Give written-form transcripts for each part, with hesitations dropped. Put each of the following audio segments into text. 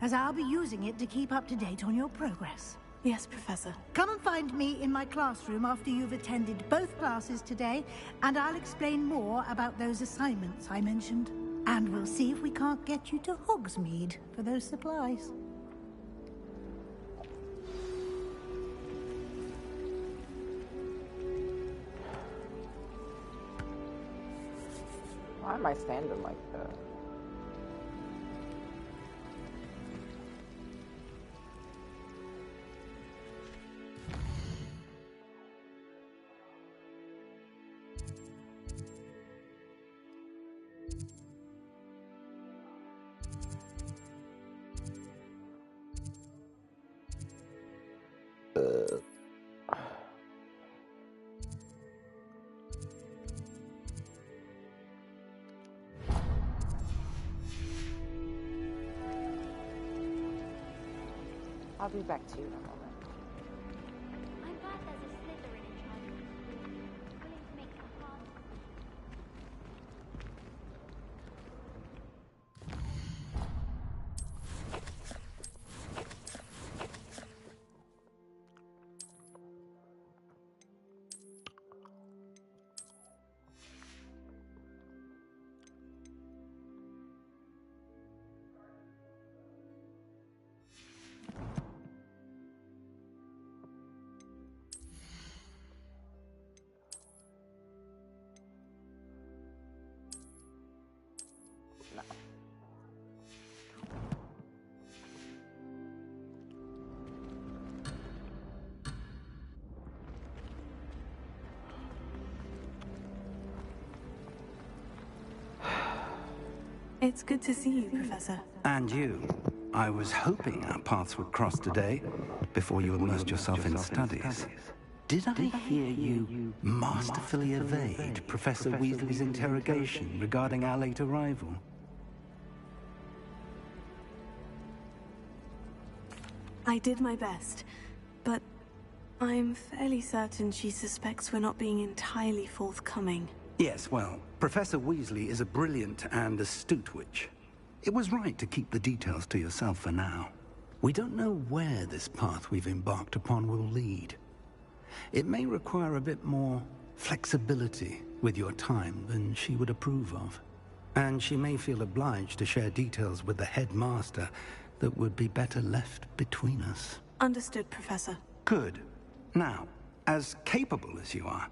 as I'll be using it to keep up to date on your progress. Yes, Professor. Come and find me in my classroom after you've attended both classes today, and I'll explain more about those assignments I mentioned. And we'll see if we can't get you to Hogsmeade for those supplies. Why am I standing like that? I'll be back to you in a moment. I'm glad there's a Slytherin in charge of this school, willing to make some hard No. It's good to see you, Professor. And you. I was hoping our paths would cross today, before you immersed yourself in studies. Did I hear you masterfully evade Professor Weasley's interrogation regarding our late arrival? I did my best, but I'm fairly certain she suspects we're not being entirely forthcoming. Yes, well, Professor Weasley is a brilliant and astute witch. It was right to keep the details to yourself for now. We don't know where this path we've embarked upon will lead. It may require a bit more flexibility with your time than she would approve of. And she may feel obliged to share details with the headmaster that would be better left between us. Understood, Professor. Good. Now, as capable as you are,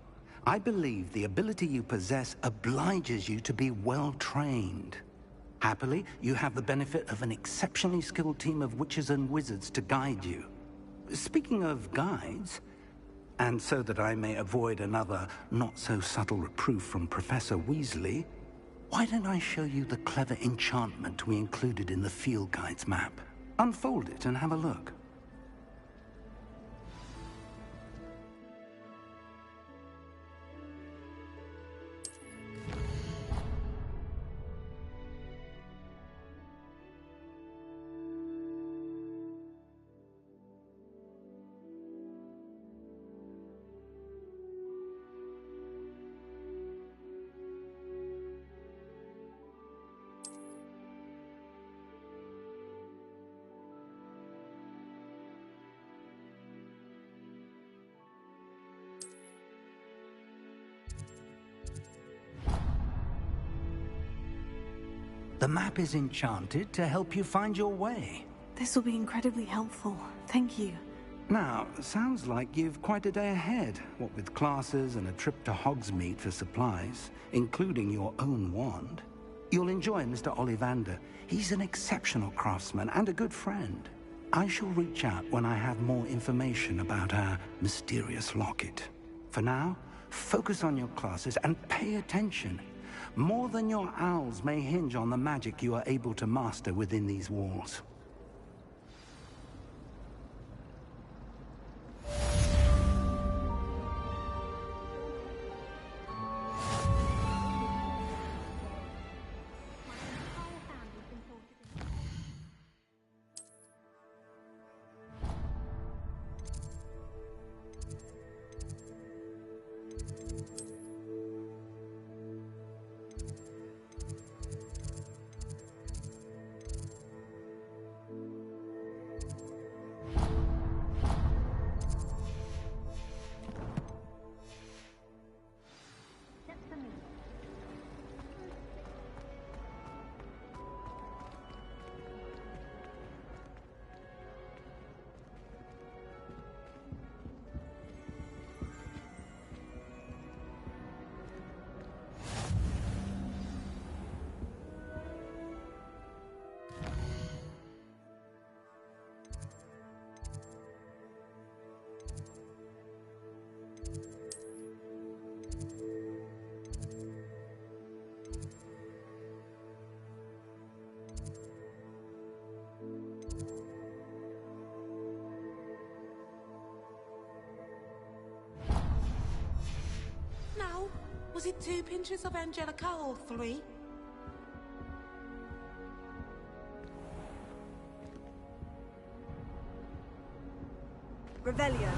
I believe the ability you possess obliges you to be well trained. Happily, you have the benefit of an exceptionally skilled team of witches and wizards to guide you. Speaking of guides, and so that I may avoid another not-so-subtle reproof from Professor Weasley, why don't I show you the clever enchantment we included in the field guide's map? Unfold it and have a look. The map is enchanted to help you find your way. This will be incredibly helpful. Thank you. Now, sounds like you've quite a day ahead, what with classes and a trip to Hogsmeade for supplies, including your own wand. You'll enjoy Mr. Ollivander. He's an exceptional craftsman and a good friend. I shall reach out when I have more information about our mysterious locket. For now, focus on your classes and pay attention. More than your owls may hinge on the magic you are able to master within these walls. Was it 2 pinches of Angelica or 3? Revelio.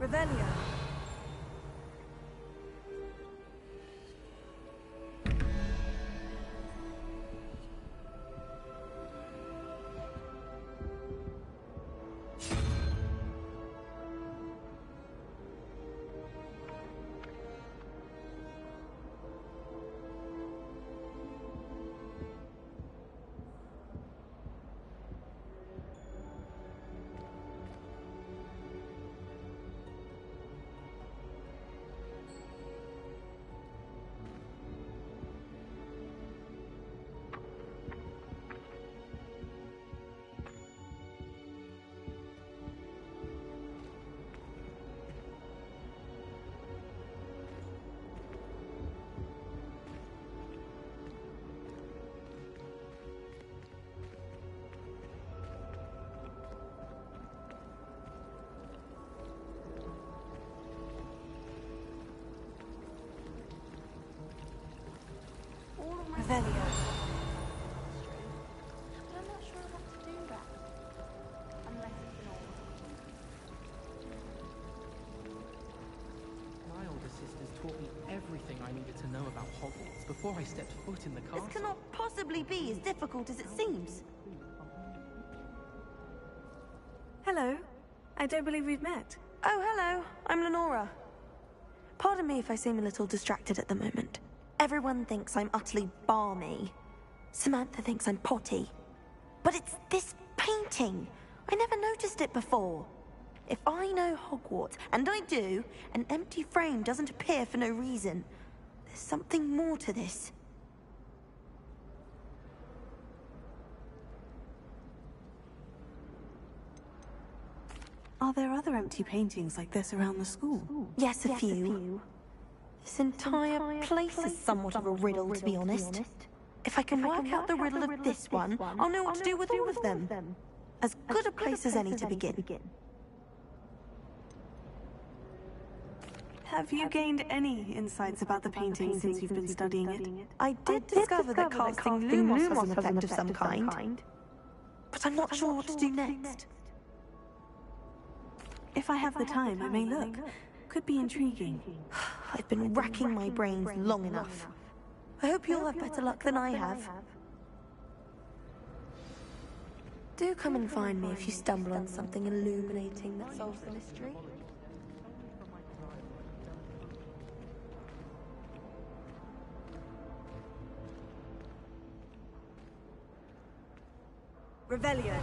Revelio. Revelio. But I'm not sure I want to do that. Unless it's an order. My older sisters taught me everything I needed to know about Hogwarts before I stepped foot in the castle. This cannot possibly be as difficult as it seems. Hello. I don't believe we've met. Oh, hello. I'm Lenora. Pardon me if I seem a little distracted at the moment. Everyone thinks I'm utterly balmy. Samantha thinks I'm potty. But it's this painting. I never noticed it before. If I know Hogwarts, and I do, an empty frame doesn't appear for no reason. There's something more to this. Are there other empty paintings like this around the school? Yes, a few. This entire place is somewhat of a riddle, to be honest. If I can work out the riddle of this one, I'll know what to do with all of them. As good a place as any to begin. Have you gained any insights about the painting since you've been studying it? I did discover that casting Lumos has an effect of some kind. But I'm not sure what to do next. If I have the time, I may look. Could be intriguing. I've been racking my brains long enough. I hope you'll have better luck than I have. Do come and find me if you stumble on something illuminating that solves the mystery. Revelio.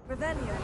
Revelio.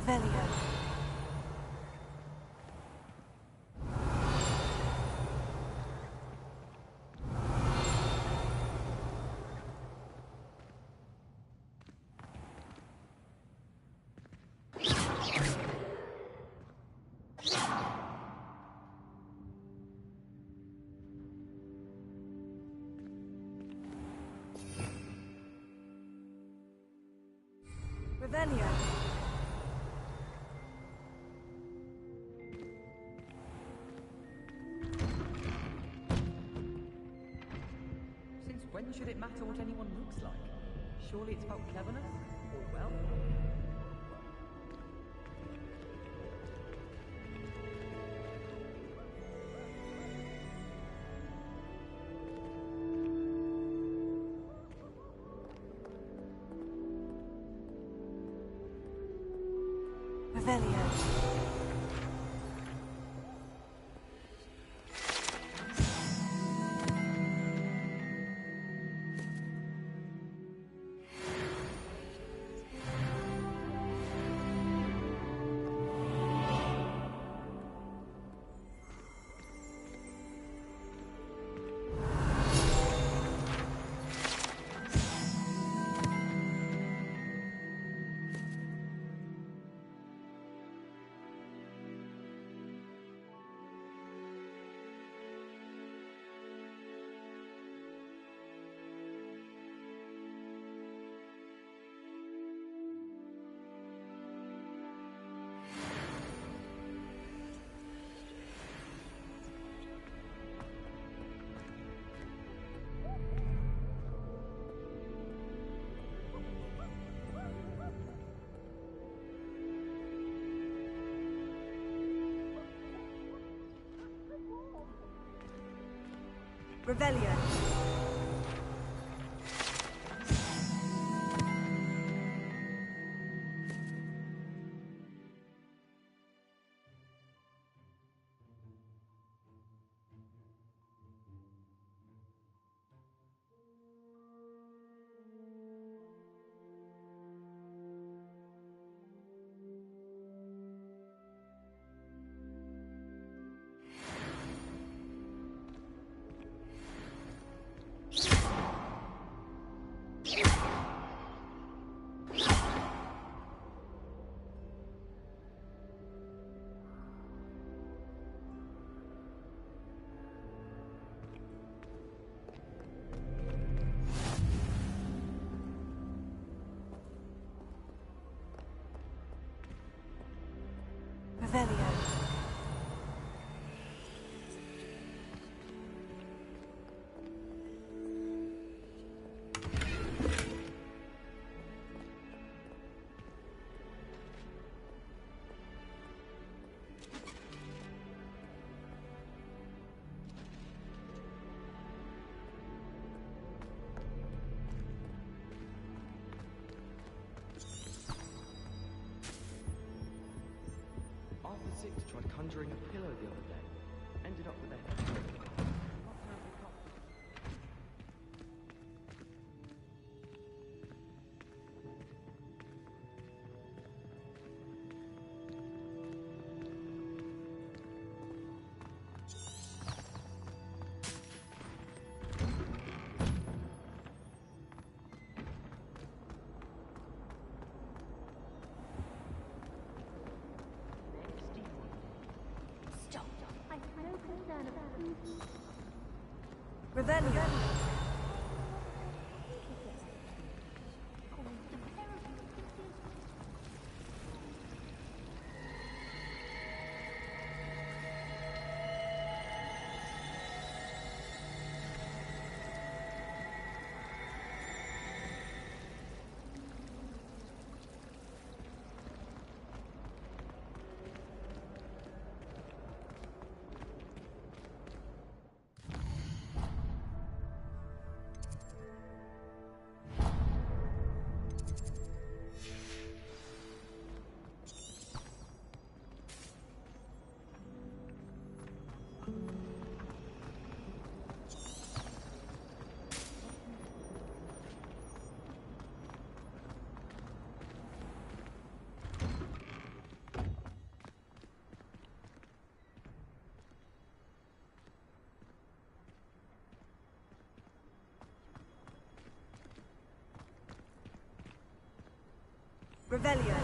Revelio. Revelio. Since when should it matter what anyone looks like? Surely it's about cleverness or wealth? Revelio. Revelio. Revelio. Arthur Six tried conjuring a pillow the other day. Ended up with a head. Not terribly comfortable. Stop. I've no concern about it. Revelio. Revelio.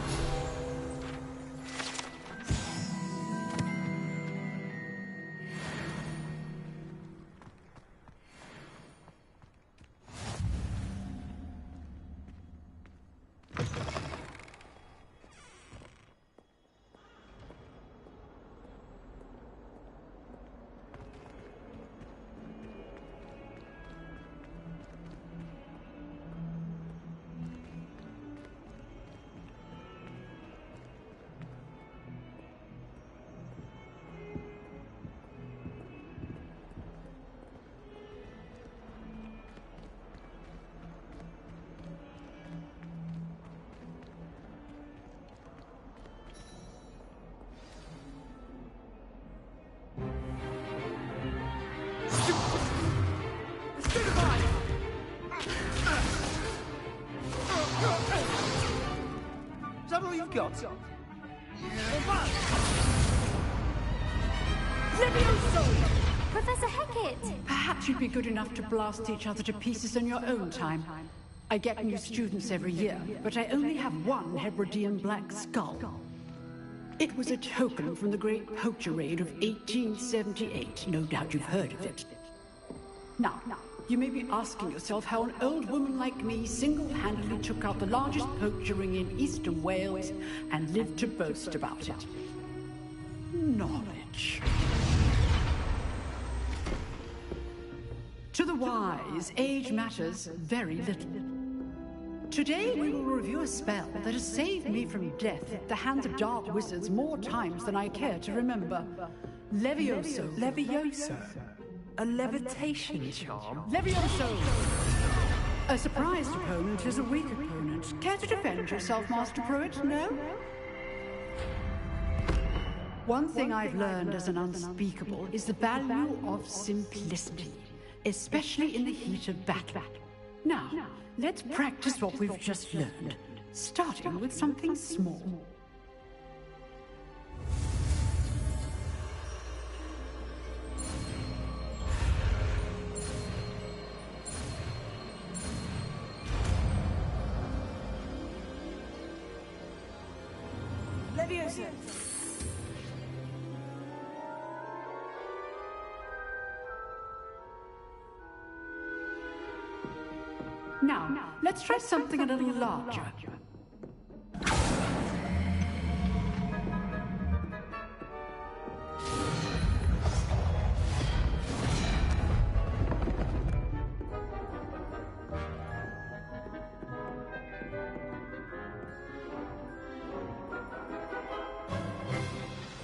Is that all you've got? Professor Hecat! Perhaps you'd be good enough to blast each other to pieces in your own time. I get new students every year, but I only have one Hebridean black skull. It was a token from the Great Poacher Raid of 1878. No doubt you've heard of it. Now, you may be asking yourself how an old woman like me single-handedly took out the largest poacher ring in eastern Wales and lived to boast about it. Knowledge. To the wise, age matters very little. Today we will review a spell that has saved me from death at the hands of dark wizards more times than I care to remember. Levioso. Levioso? A levitation charm? Levioso! A surprised opponent is a weak opponent. Care to defend yourself, Master Pruitt? No? One thing I've learned as an unspeakable is the value of simplicity, especially in the heat of battle. Now, let's practice what we've just learned, starting with something small. Leviosa! Now, let's try something a little larger.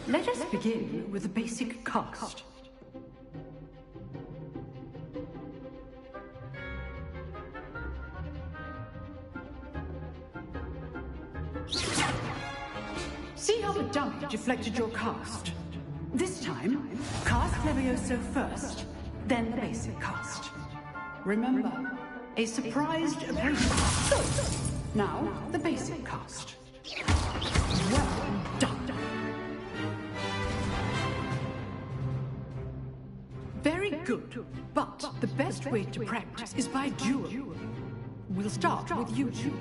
Let us begin with a basic cast. See how the dummy deflected your cast? This time, cast Levioso first, then the basic cast. Remember, a surprised opponent. Now, the basic cast. Well done. Very good, but the best way to practice is by duel. We'll start with you two.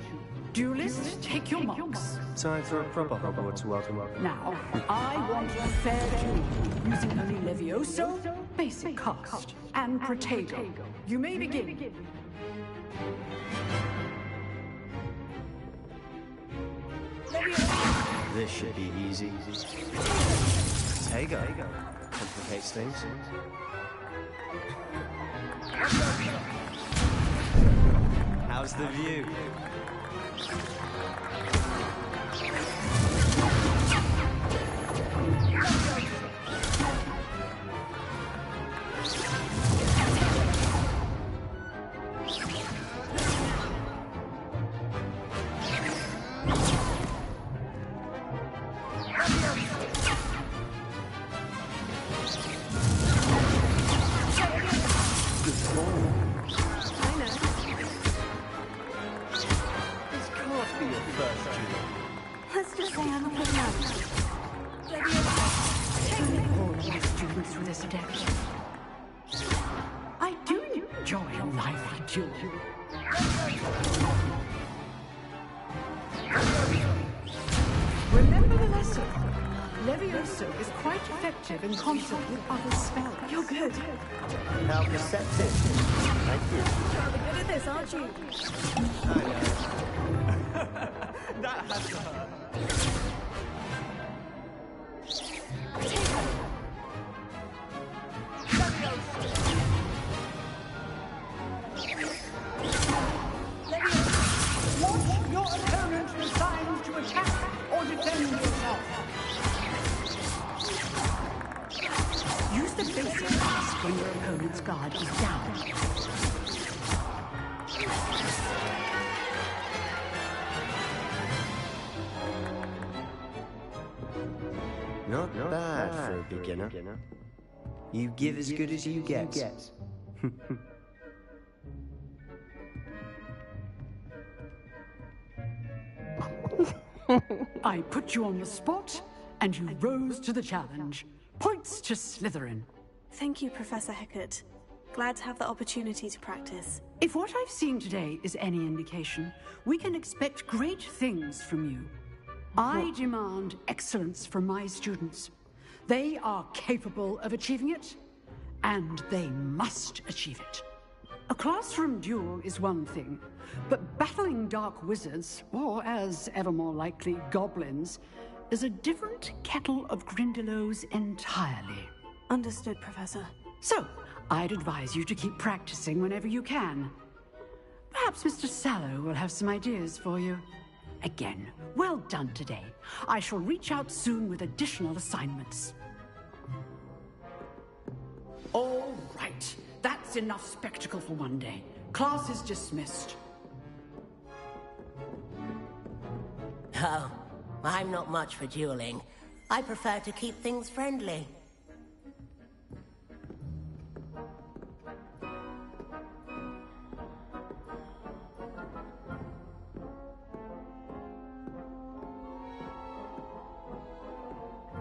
Duelists, take your marks. Time for a proper Hogwarts welcome. Now, I want a fair duel, using only Levioso, basic cast, and Protego. You may begin. This should be easy. Protego complicates things. How's the view? I do enjoy a lively duel. Remember the lesson. Levioso is quite effective in concert with other spells. You're good. How perceptive. Thank you. You're rather good at this, aren't you? That has to hurt. Watch your opponent assigned to attack or defend yourself. Use the basic cast when your opponent's guard is down. Not bad for a beginner. You give as good as you get. I put you on the spot, and you rose to the challenge. Points to Slytherin. Thank you, Professor Hecat. Glad to have the opportunity to practice. If what I've seen today is any indication, we can expect great things from you. I demand excellence from my students. They are capable of achieving it, and they must achieve it. A classroom duel is one thing, but battling dark wizards, or as ever more likely, goblins, is a different kettle of Grindylows entirely. Understood, Professor. So, I'd advise you to keep practicing whenever you can. Perhaps Mr. Sallow will have some ideas for you. Again, well done today. I shall reach out soon with additional assignments. All right. That's enough spectacle for one day. Class is dismissed. Oh, I'm not much for dueling. I prefer to keep things friendly.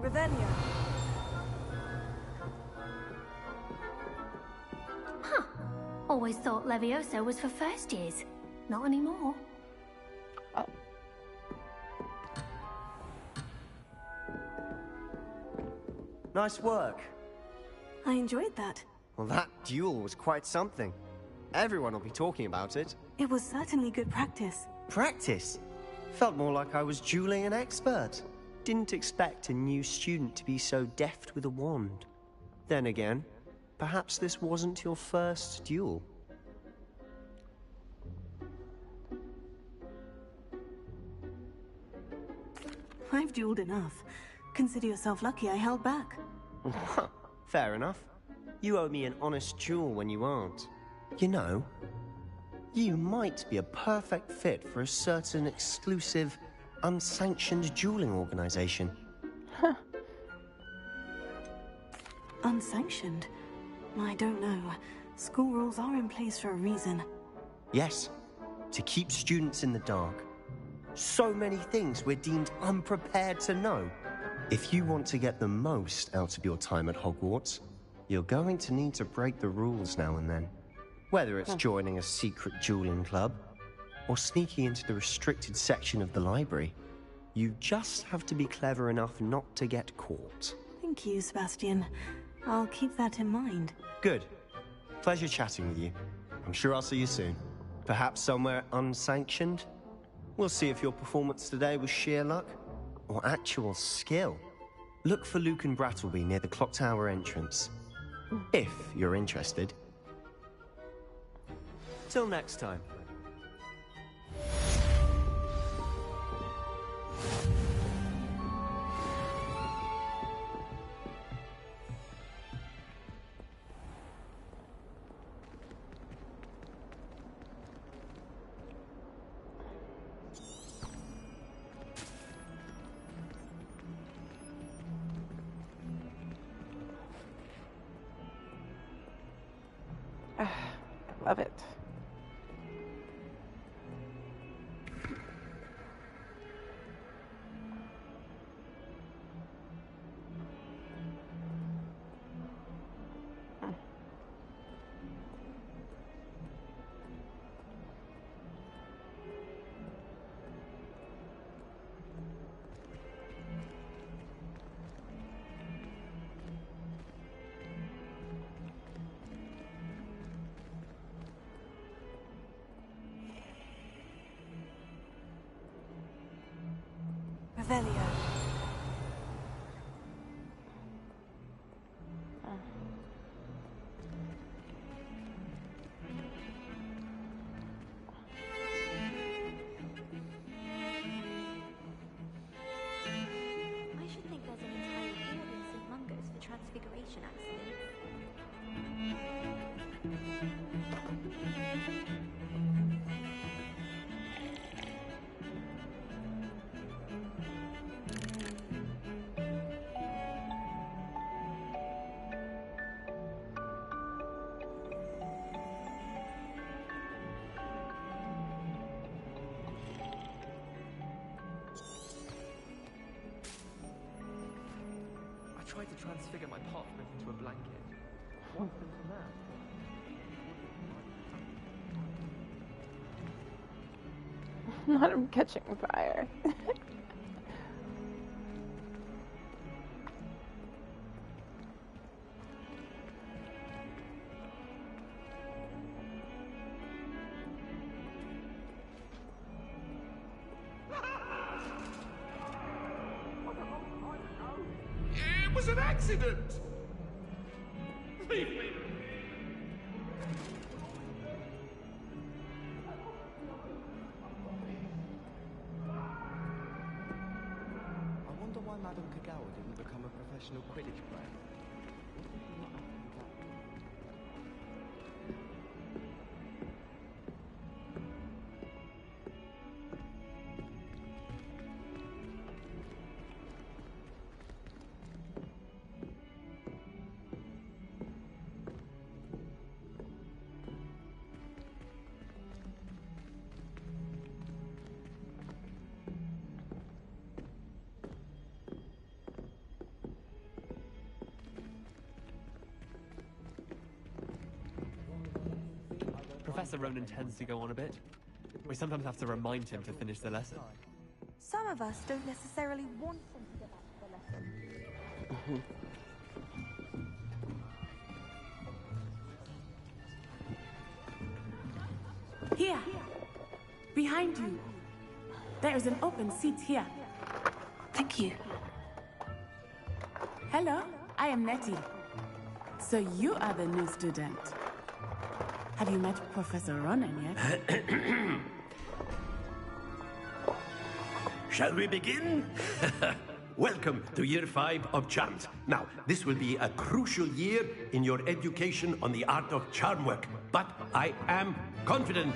Revelio. Huh. Always thought Levioso was for first years. Not anymore. Nice work. I enjoyed that. Well, that duel was quite something. Everyone will be talking about it. It was certainly good practice. Practice? Felt more like I was dueling an expert. Didn't expect a new student to be so deft with a wand. Then again, perhaps this wasn't your first duel. I've dueled enough. Consider yourself lucky I held back. Fair enough. You owe me an honest duel when you aren't. You know, you might be a perfect fit for a certain exclusive, unsanctioned dueling organization. Unsanctioned? I don't know. School rules are in place for a reason. Yes, to keep students in the dark. So many things we're deemed unprepared to know. If you want to get the most out of your time at Hogwarts, you're going to need to break the rules now and then. Whether it's joining a secret dueling club, or sneaking into the restricted section of the library, you just have to be clever enough not to get caught. Thank you, Sebastian. I'll keep that in mind. Good. Pleasure chatting with you. I'm sure I'll see you soon. Perhaps somewhere unsanctioned? We'll see if your performance today was sheer luck or actual skill. Look for Luke and Brattleby near the clock tower entrance. If you're interested. Till next time. Love it. Revelio. I should think there's an entire field in St. Mungo's for transfiguration accidents. I tried to transfigure my parchment into a blanket. What's been from that? Not him catching fire. It was an accident! Leave me! I wonder why Madame Kagawa didn't become a professional Quidditch player. Professor Ronan tends to go on a bit. We sometimes have to remind him to finish the lesson. Some of us don't necessarily want him to go back to the lesson. Here! Behind you! There is an open seat here. Thank you. Hello, I am Nettie. So you are the new student. Have you met Professor Ronan yet? Shall we begin? Welcome to Year 5 of Charms. Now, this will be a crucial year in your education on the art of charm work, but I am confident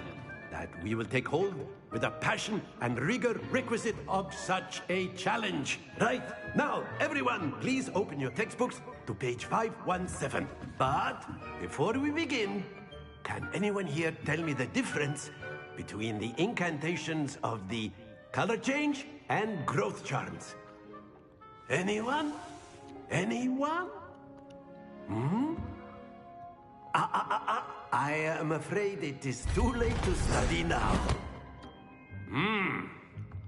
that we will take hold with the passion and rigor requisite of such a challenge. Right, now, everyone, please open your textbooks to page 517. But before we begin, can anyone here tell me the difference between the incantations of the color change and growth charms? Anyone? Anyone? I am afraid it is too late to study now.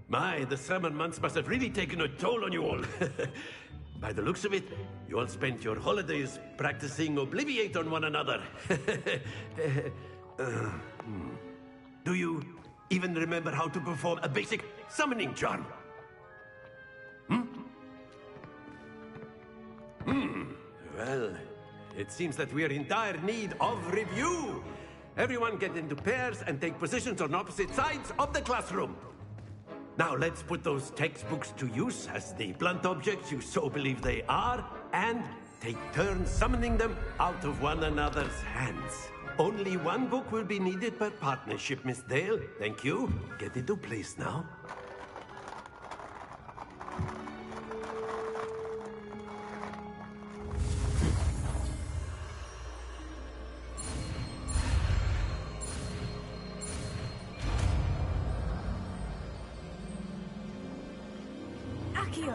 My, the summer months must have really taken a toll on you all. By the looks of it, you all spent your holidays practicing Obliviate on one another. Do you even remember how to perform a basic summoning charm? Well, it seems that we are in dire need of review. Everyone get into pairs and take positions on opposite sides of the classroom. Now let's put those textbooks to use as the blunt objects you so believe they are, and take turns summoning them out of one another's hands. Only one book will be needed per partnership, Miss Dale. Thank you. Get into place now. Accio!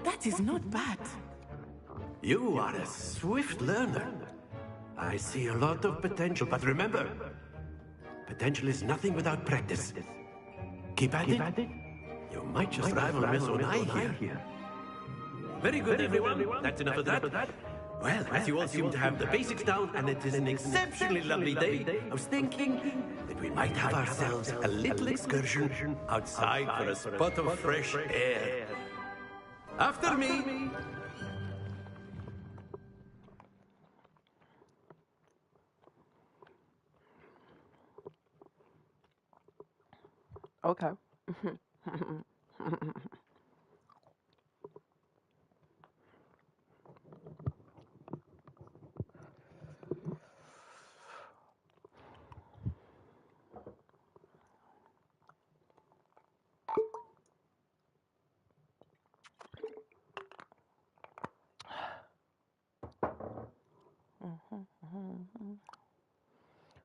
That is not bad. You are a swift learner. I see a lot of potential, but remember, potential is nothing without practice. Keep at it. You might just rival Miss Onai here. Very good, everyone. That's enough of that. Well, as you all seem to have the basics down, and it is an exceptionally lovely day, I was thinking that we might have ourselves a little excursion outside for a spot of fresh air. After me. Okay.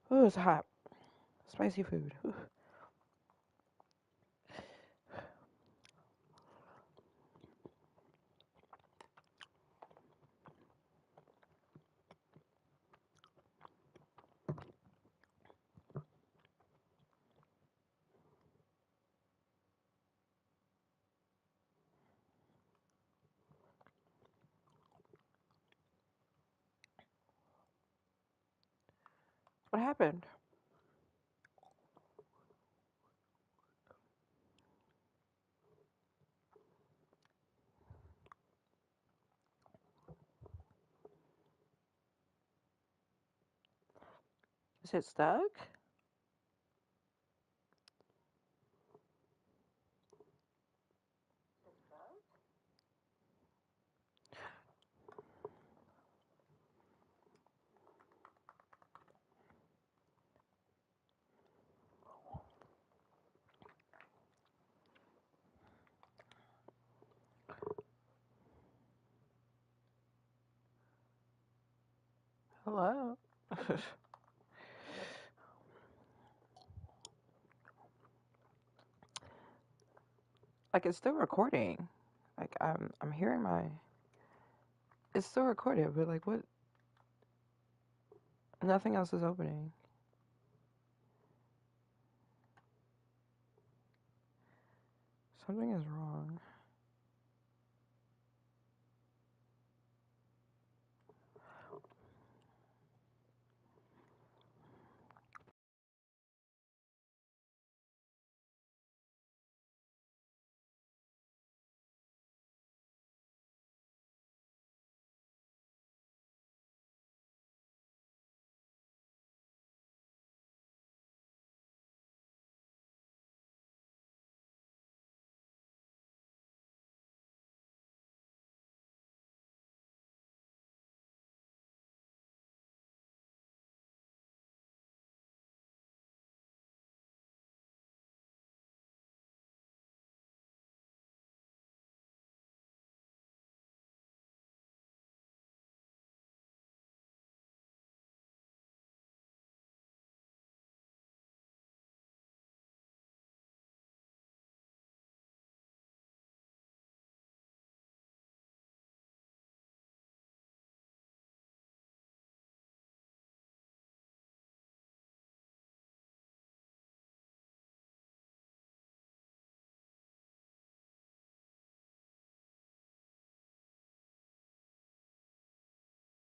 Oh, it's hot. Spicy food. Ooh. What happened? Is it stuck? Hello? Like, it's still recording. Like, I'm hearing my... It's still recorded, but like, what? Nothing else is opening. Something is wrong.